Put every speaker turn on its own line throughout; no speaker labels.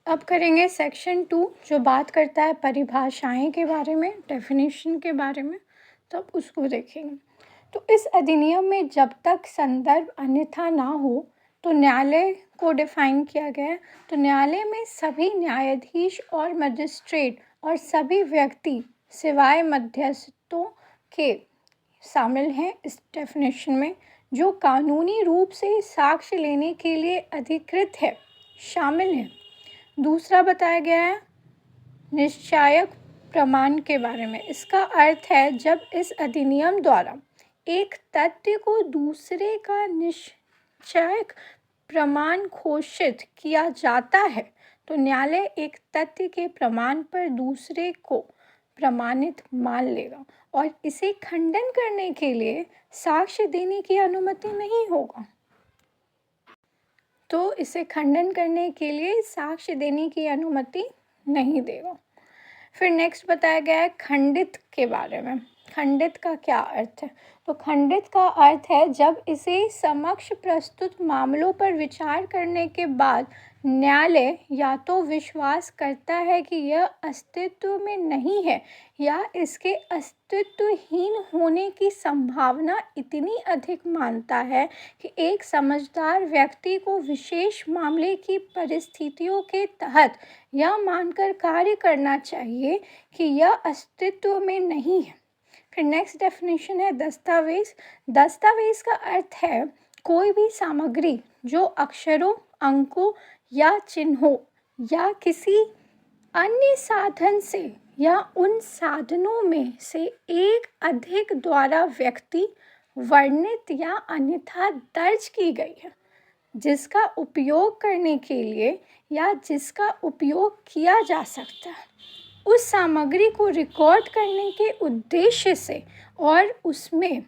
अब करेंगे सेक्शन 2 जो बात करता है परिभाषाएं के बारे में, डेफिनेशन के बारे में, तो अब उसको देखेंगे। तो इस अधिनियम में जब तक संदर्भ अन्यथा ना हो तो न्यायालय को डिफाइन किया गया है। तो न्यायालय में सभी न्यायाधीश और मजिस्ट्रेट और सभी व्यक्ति सिवाय मध्यस्थों के शामिल हैं इस डेफिनेशन में, जो कानूनी रूप से साक्ष्य लेने के लिए अधिकृत है, शामिल हैं। दूसरा बताया गया है निश्चायक प्रमाण के बारे में। इसका अर्थ है जब इस अधिनियम द्वारा एक तथ्य को दूसरे का निश्चायक प्रमाण घोषित किया जाता है तो न्यायालय एक तथ्य के प्रमाण पर दूसरे को प्रमाणित मान लेगा और इसे खंडन करने के लिए साक्ष्य देने की अनुमति नहीं होगा। तो इसे खंडन करने के लिए साक्ष्य देने की अनुमति नहीं देगा। फिर नेक्स्ट बताया गया है खंडित के बारे में। खंडित का क्या अर्थ है? तो खंडित का अर्थ है जब इसे समक्ष प्रस्तुत मामलों पर विचार करने के बाद न्यायालय या तो विश्वास करता है कि यह अस्तित्व में नहीं है या इसके अस्तित्वहीन होने की संभावना इतनी अधिक मानता है कि एक समझदार व्यक्ति को विशेष मामले की परिस्थितियों के तहत यह मानकर कार्य करना चाहिए कि यह अस्तित्व में नहीं है। फिर नेक्स्ट डेफिनेशन है दस्तावेज। दस्तावेज का अर्थ है कोई भी सामग्री जो अक्षरों, अंकों या चिन्हों या किसी अन्य साधन से या उन साधनों में से एक अधिक द्वारा व्यक्ति वर्णित या अन्यथा दर्ज की गई है, जिसका उपयोग करने के लिए या जिसका उपयोग किया जा सकता है, उस सामग्री को रिकॉर्ड करने के उद्देश्य से और उसमें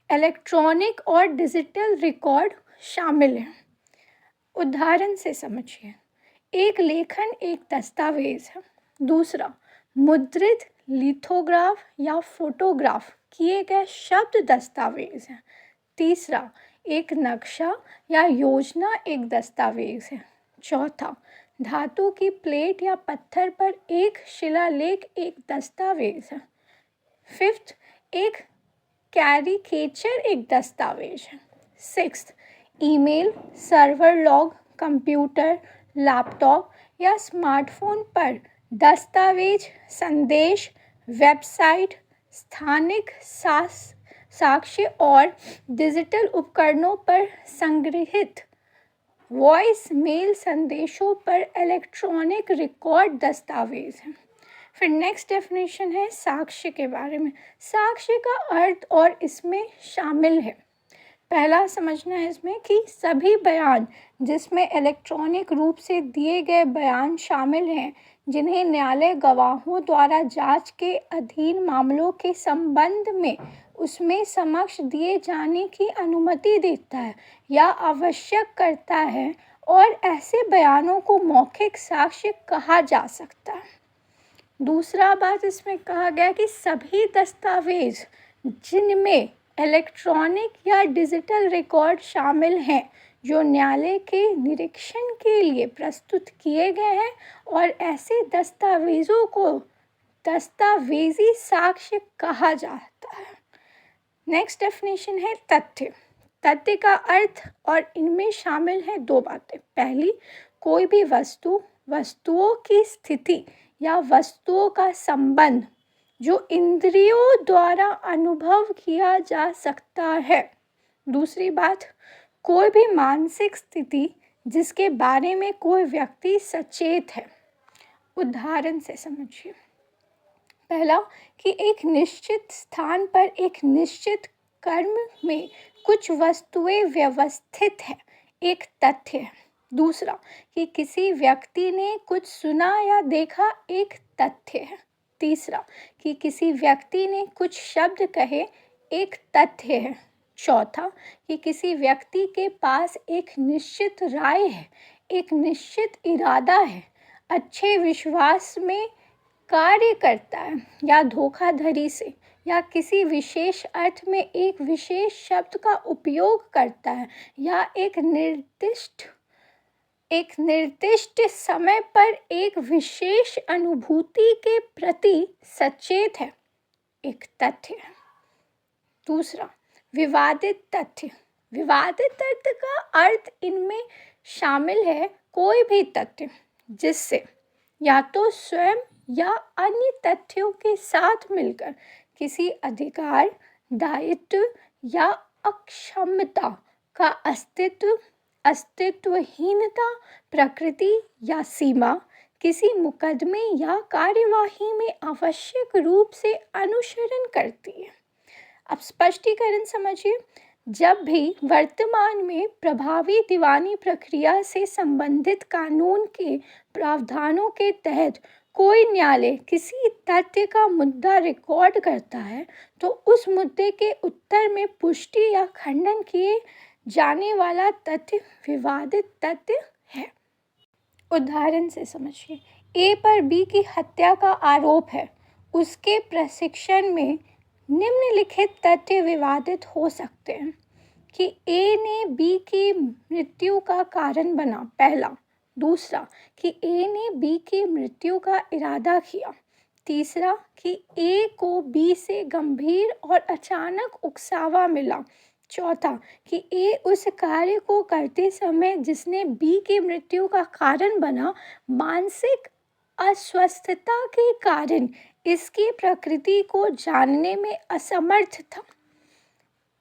इलेक्ट्रॉनिक और डिजिटल रिकॉर्ड शामिल है। उदाहरण से समझिए, एक लेखन एक दस्तावेज है। दूसरा, मुद्रित, लिथोग्राफ या फोटोग्राफ किए गए शब्द दस्तावेज है। तीसरा, एक नक्शा या योजना एक दस्तावेज है। चौथा, धातु की प्लेट या पत्थर पर एक शिलालेख एक दस्तावेज है। फिफ्थ, एक कैरिकेचर एक दस्तावेज है। Sixth, email, server log, computer, laptop या स्मार्टफोन पर दस्तावेज, संदेश, वेबसाइट, स्थानिक साक्ष्य और डिजिटल उपकरणों पर संग्रहित वॉइस मेल संदेशों पर इलेक्ट्रॉनिक रिकॉर्ड दस्तावेज हैं। फिर नेक्स्ट डेफिनेशन है साक्ष्य के बारे में। साक्ष्य का अर्थ और इसमें शामिल है, पहला समझना है इसमें कि सभी बयान जिसमें इलेक्ट्रॉनिक रूप से दिए गए बयान शामिल हैं, जिन्हें न्यायालय गवाहों द्वारा जांच के अधीन मामलों के संबंध में उसमें समक्ष दिए जाने की अनुमति देता है या आवश्यक करता है, और ऐसे बयानों को मौखिक साक्ष्य कहा जा सकता है। दूसरा बात इसमें कहा गया कि सभी दस्तावेज जिनमें इलेक्ट्रॉनिक या डिजिटल रिकॉर्ड शामिल हैं जो न्यायालय के निरीक्षण के लिए प्रस्तुत किए गए हैं, और ऐसे दस्तावेजों को दस्तावेजी साक्ष्य कहा जाता है। नेक्स्ट डेफिनेशन है तथ्य। तथ्य का अर्थ और इनमें शामिल है दो बातें। पहली, कोई भी वस्तु, वस्तुओं की स्थिति या वस्तुओं का संबंध जो इंद्रियों द्वारा अनुभव किया जा सकता है। दूसरी बात, कोई भी मानसिक स्थिति जिसके बारे में कोई व्यक्ति सचेत है। उदाहरण से समझिए, पहला कि एक निश्चित स्थान पर एक निश्चित कर्म में कुछ वस्तुएं व्यवस्थित है, एक तथ्य है। दूसरा कि किसी व्यक्ति ने कुछ सुना या देखा, एक तथ्य है। तीसरा कि किसी व्यक्ति ने कुछ शब्द कहे, एक तथ्य है। चौथा कि किसी व्यक्ति के पास एक निश्चित राय है, एक निश्चित इरादा है, अच्छे विश्वास में कार्य करता है या धोखाधड़ी से या किसी विशेष अर्थ में एक विशेष शब्द का उपयोग करता है या एक निर्दिष्ट एक निर्दिष्ट समय पर एक विशेष अनुभूति के प्रति सचेत है, एक तथ्य है। दूसरा, विवादित तथ्य। विवादित तथ्य का अर्थ इनमें शामिल है कोई भी तथ्य जिससे या तो स्वयं या अन्य तथ्यों के साथ मिलकर किसी अधिकार, दायित्व या अक्षमता का अस्तित्वहीनता, प्रकृति या सीमा किसी मुकदमे या कार्यवाही में आवश्यक रूप से अनुसरण करती है। अब स्पष्टीकरण समझिए। जब भी वर्तमान में प्रभावी दीवानी प्रक्रिया से संबंधित कानून के प्रावधानों के तहत कोई न्यायालय किसी तथ्य का मुद्दा रिकॉर्ड करता है, तो उस मुद्दे के उत्तर में पुष्टि या खंडन किए जाने वाला तथ्य विवादित तथ्य है। उदाहरण से समझिए। ए पर बी की हत्या का आरोप है। उसके प्रशिक्षण में निम्नलिखित तथ्य विवादित हो सकते हैं कि ए ने बी की मृत्यु का कारण बना, पहला। दूसरा, कि ए ने बी की मृत्यु का इरादा किया। तीसरा, कि ए को बी से गंभीर और अचानक उकसावा मिला। चौथा, कि ए उस कार्य को करते समय जिसने बी की मृत्यु का कारण बना, मानसिक अस्वस्थता के कारण इसकी प्रकृति को जानने में असमर्थ था।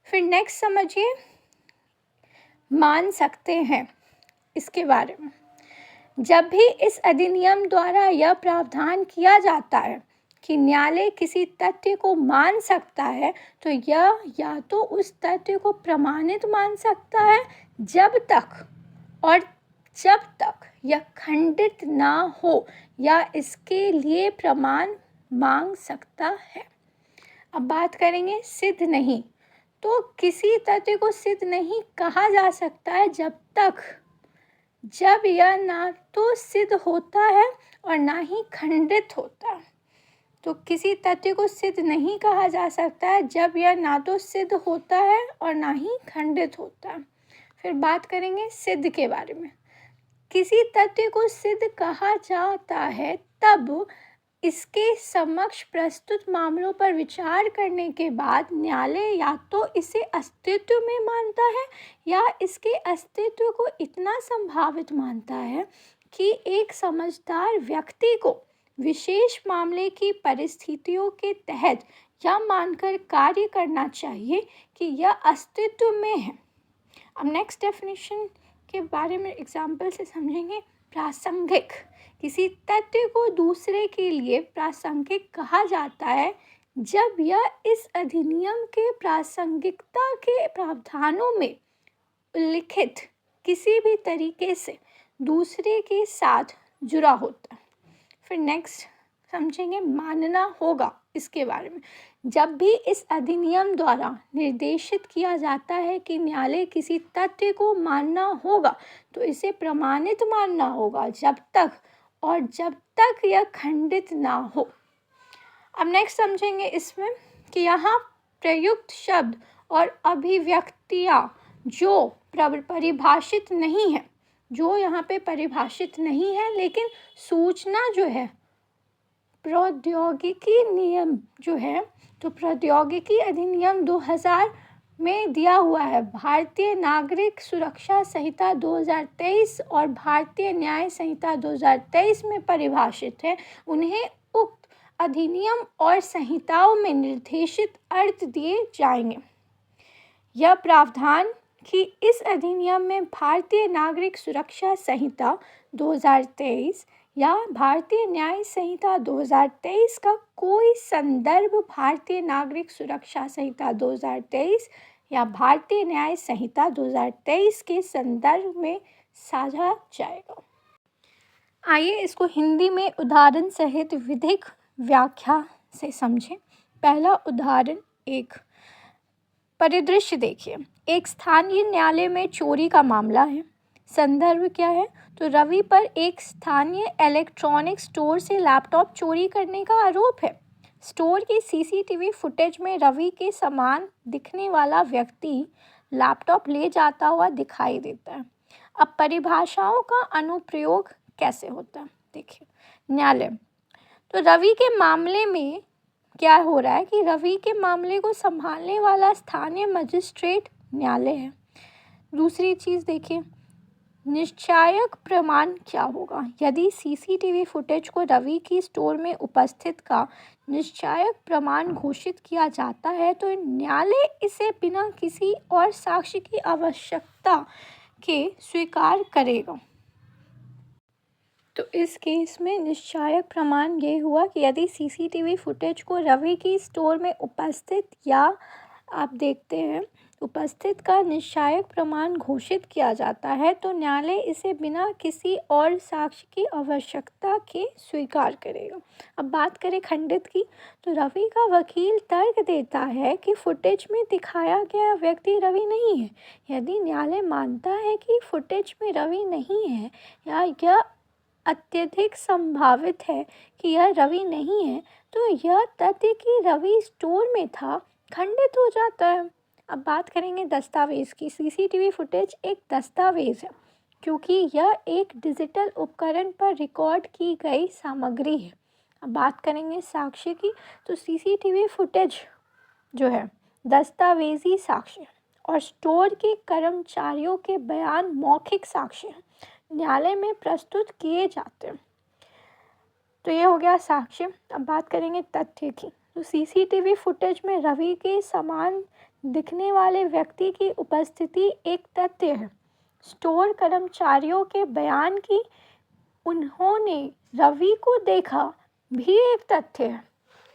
फिर नेक्स्ट समझिए, मान सकते हैं इसके बारे में। जब भी इस अधिनियम द्वारा यह प्रावधान किया जाता है कि न्यायालय किसी तथ्य को मान सकता है, तो यह या तो उस तथ्य को प्रमाणित मान सकता है जब तक यह खंडित ना हो, या इसके लिए प्रमाण मांग सकता है। अब बात करेंगे सिद्ध नहीं। तो किसी तथ्य को सिद्ध नहीं कहा जा सकता है जब यह ना तो सिद्ध होता है और ना ही खंडित होता है। तो किसी तथ्य को सिद्ध नहीं कहा जा सकता है जब यह ना तो सिद्ध होता है और ना ही खंडित होता है। फिर बात करेंगे सिद्ध के बारे में। किसी तथ्य को सिद्ध कहा जाता है तब इसके समक्ष प्रस्तुत मामलों पर विचार करने के बाद न्यायालय या तो इसे अस्तित्व में मानता है या इसके अस्तित्व को इतना संभावित मानता है कि एक समझदार व्यक्ति को विशेष मामले की परिस्थितियों के तहत यह मानकर कार्य करना चाहिए कि यह अस्तित्व में है। अब नेक्स्ट डेफिनेशन के बारे में एग्जाम्पल से समझेंगे। प्रासंगिक। किसी तथ्य को दूसरे के लिए प्रासंगिक कहा जाता है जब यह इस अधिनियम के प्रासंगिकता के प्रावधानों में उल्लिखित किसी भी तरीके से दूसरे के साथ जुड़ा होता है। फिर नेक्स्ट समझेंगे मानना होगा इसके बारे में। जब भी इस अधिनियम द्वारा निर्देशित किया जाता है कि न्यायालय किसी तथ्य को मानना होगा, तो इसे प्रमाणित मानना होगा जब तक यह खंडित ना हो। अब नेक्स्ट समझेंगे इसमें कि यहाँ प्रयुक्त शब्द और अभिव्यक्तियाँ जो परिभाषित नहीं है, जो यहाँ पे परिभाषित नहीं है, लेकिन सूचना जो है, प्रौद्योगिकी नियम जो है, तो प्रौद्योगिकी अधिनियम 2000 में दिया हुआ है। भारतीय नागरिक सुरक्षा संहिता 2023 और भारतीय न्याय संहिता 2023 में परिभाषित है। उन्हें उक्त अधिनियम और संहिताओं में निर्देशित अर्थ दिए जाएंगे। यह प्रावधान कि इस अधिनियम में भारतीय नागरिक सुरक्षा संहिता 2023 या भारतीय न्याय संहिता 2023 का कोई संदर्भ भारतीय नागरिक सुरक्षा संहिता 2023 या भारतीय न्याय संहिता 2023 के संदर्भ में साझा जाएगा। आइए इसको हिंदी में उदाहरण सहित विधिक व्याख्या से समझें। पहला उदाहरण, एक परिदृश्य देखिए। एक स्थानीय न्यायालय में चोरी का मामला है। संदर्भ क्या है? तो रवि पर एक स्थानीय इलेक्ट्रॉनिक स्टोर से लैपटॉप चोरी करने का आरोप है। स्टोर की सीसीटीवी फुटेज में रवि के समान दिखने वाला व्यक्ति लैपटॉप ले जाता हुआ दिखाई देता है। अब परिभाषाओं का अनुप्रयोग कैसे होता है, देखिए। न्यायालय, तो रवि के मामले में क्या हो रहा है कि रवि के मामले को संभालने वाला स्थानीय मजिस्ट्रेट न्यायालय है। दूसरी चीज़ देखिए, निश्चायक प्रमाण क्या होगा। यदि सीसीटीवी फुटेज को रवि की स्टोर में उपस्थित का निश्चायक प्रमाण घोषित किया जाता है तो न्यायालय इसे बिना किसी और साक्ष्य की आवश्यकता के स्वीकार करेगा। तो इस केस में निश्चायक प्रमाण ये हुआ कि यदि सीसीटीवी फुटेज को रवि की स्टोर में उपस्थित या आप देखते हैं उपस्थित का निश्चायक प्रमाण घोषित किया जाता है तो न्यायालय इसे बिना किसी और साक्ष्य की आवश्यकता के स्वीकार करेगा। अब बात करें खंडित की, तो रवि का वकील तर्क देता है कि फुटेज में दिखाया गया व्यक्ति रवि नहीं है। यदि न्यायालय मानता है कि फुटेज में रवि नहीं है या यह अत्यधिक संभावित है कि यह रवि नहीं है तो यह तथ्य कि रवि स्टोर में था खंडित हो जाता है। अब बात करेंगे दस्तावेज़ की। सीसीटीवी फुटेज एक दस्तावेज़ है क्योंकि यह एक डिजिटल उपकरण पर रिकॉर्ड की गई सामग्री है। अब बात करेंगे साक्ष्य की, तो सीसीटीवी फुटेज जो है दस्तावेजी साक्ष्य और स्टोर के कर्मचारियों के बयान मौखिक साक्ष्य हैं, न्यायालय में प्रस्तुत किए जाते हैं। तो ये हो गया साक्ष्य। अब बात करेंगे तथ्य की, तो सीसीटीवी फुटेज में रवि के समान दिखने वाले व्यक्ति की उपस्थिति एक तथ्य है। स्टोर कर्मचारियों के बयान की उन्होंने रवि को देखा भी एक तथ्य है।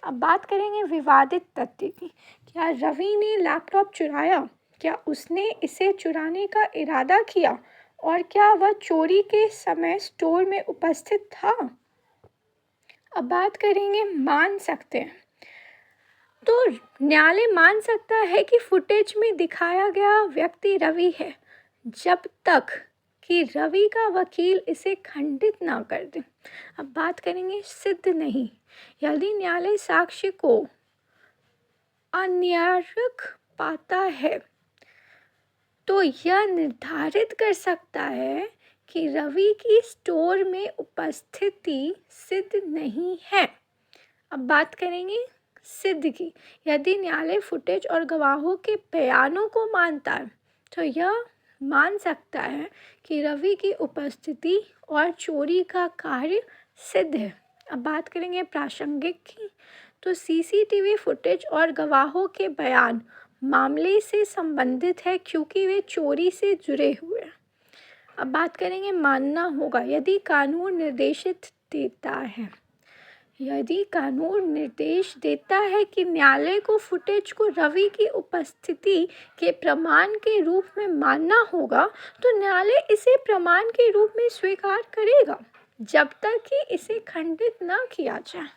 अब बात करेंगे विवादित तथ्य की। क्या रवि ने लैपटॉप चुराया? क्या उसने इसे चुराने का इरादा किया? और क्या वह चोरी के समय स्टोर में उपस्थित था? अब बात करेंगे मान सकते हैं। तो न्यायालय मान सकता है कि फुटेज में दिखाया गया व्यक्ति रवि है जब तक कि रवि का वकील इसे खंडित ना कर दे। अब बात करेंगे सिद्ध नहीं। यदि न्यायालय साक्ष्य को अनिवार्य पाता है तो यह निर्धारित कर सकता है कि रवि की स्टोर में उपस्थिति सिद्ध नहीं है। अब बात करेंगे सिद्ध की। यदि न्यायालय फुटेज और गवाहों के बयानों को मानता है तो यह मान सकता है कि रवि की उपस्थिति और चोरी का कार्य सिद्ध है। अब बात करेंगे प्रासंगिक की, तो सीसीटीवी फुटेज और गवाहों के बयान मामले से संबंधित है क्योंकि वे चोरी से जुड़े हुए हैं। अब बात करेंगे मानना होगा। यदि कानून निर्देश देता है कि न्यायालय को फुटेज को रवि की उपस्थिति के प्रमाण के रूप में मानना होगा तो न्यायालय इसे प्रमाण के रूप में स्वीकार करेगा जब तक कि इसे खंडित न किया जाए।